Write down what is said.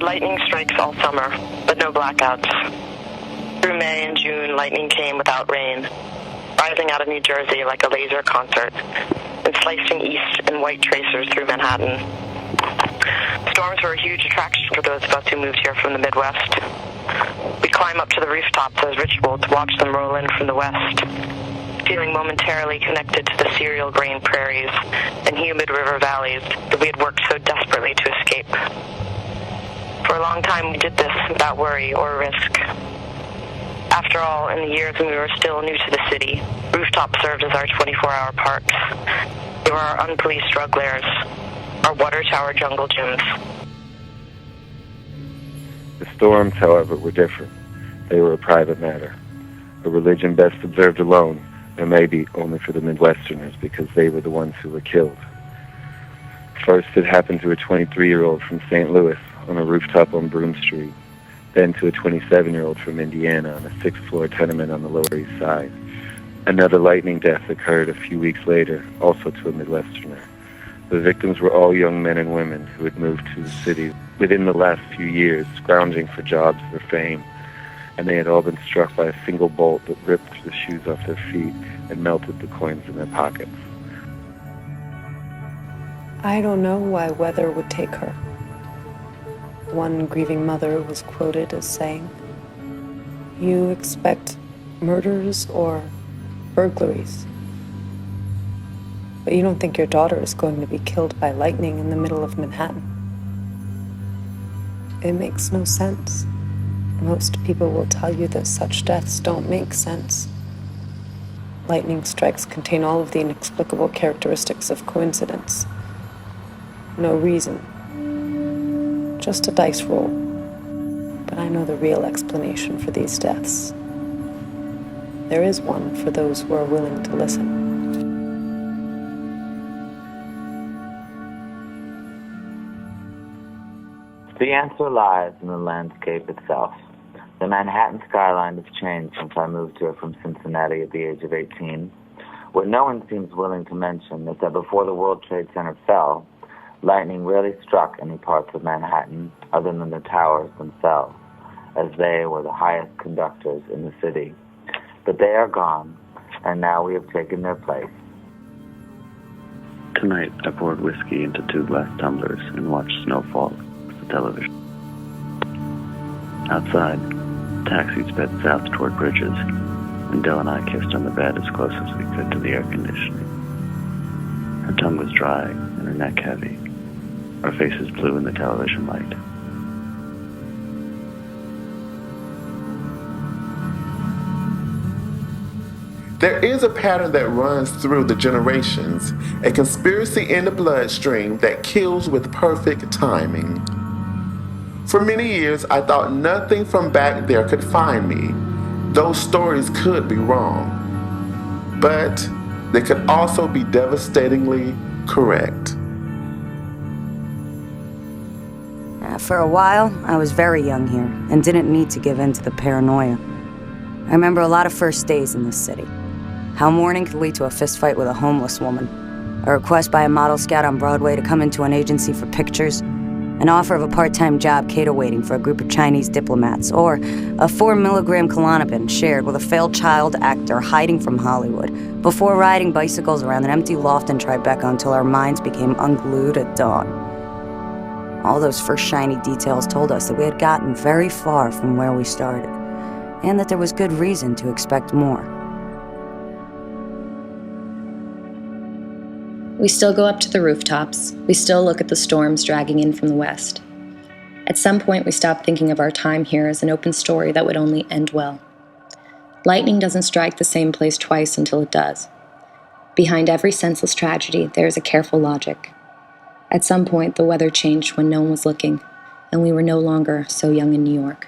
lightning strikes all summer, but no blackouts. Through May and June, lightning came without rain, rising out of New Jersey like a laser concert, and slicing east in white tracers through Manhattan. Storms were a huge attraction for those of us who moved here from the Midwest. We'd climb up to the rooftops as ritual to watch them roll in from the west, feeling momentarily connected to the cereal grain prairies and humid river valleys that we had worked so desperately to escape. For a long time, we did this without worry or risk. After all, in the years when we were still new to the city, rooftops served as our 24-hour parks. They were our unpoliced drug lairs, our water tower jungle gyms. The storms, however, were different. They were a private matter, a religion best observed alone, and maybe only for the Midwesterners, because they were the ones who were killed. First, it happened to a 23-year-old from St. Louis on a rooftop on Broome Street, then to a 27-year-old from Indiana on a 6th-floor tenement on the Lower East Side. Another lightning death occurred a few weeks later, also to a Midwesterner. The victims were all young men and women who had moved to the city within the last few years, scrounging for jobs or fame, and they had all been struck by a single bolt that ripped the shoes off their feet and melted the coins in their pockets. I don't know why weather would take her. One grieving mother was quoted as saying, "You expect murders or burglaries, but you don't think your daughter is going to be killed by lightning in the middle of Manhattan." It makes no sense. Most people will tell you that such deaths don't make sense. Lightning strikes contain all of the inexplicable characteristics of coincidence. No reason. Just a dice roll. But I know the real explanation for these deaths. There is one for those who are willing to listen. The answer lies in the landscape itself. The Manhattan skyline has changed since I moved here from Cincinnati at the age of 18. What no one seems willing to mention is that before the World Trade Center fell, lightning rarely struck any parts of Manhattan other than the towers themselves, as they were the highest conductors in the city. But they are gone, and now we have taken their place. Tonight, I poured whiskey into 2 glass tumblers and watched snow fall with the television. Outside, taxis sped south toward Bridges, and Dell and I kissed on the bed as close as we could to the air conditioning. Her tongue was dry and her neck heavy. Our faces blue in the television light. There is a pattern that runs through the generations, a conspiracy in the bloodstream that kills with perfect timing. For many years, I thought nothing from back there could find me. Those stories could be wrong, but they could also be devastatingly correct. For a while, I was very young here and didn't need to give in to the paranoia. I remember a lot of first days in this city. How morning could lead to a fistfight with a homeless woman, a request by a model scout on Broadway to come into an agency for pictures, an offer of a part-time job cater waiting for a group of Chinese diplomats, or a 4-milligram Klonopin shared with a failed child actor hiding from Hollywood, before riding bicycles around an empty loft in Tribeca until our minds became unglued at dawn. All those first shiny details told us that we had gotten very far from where we started, and that there was good reason to expect more. We still go up to the rooftops. We still look at the storms dragging in from the west. At some point, we stopped thinking of our time here as an open story that would only end well. Lightning doesn't strike the same place twice until it does. Behind every senseless tragedy, there is a careful logic. At some point, the weather changed when no one was looking, and we were no longer so young in New York.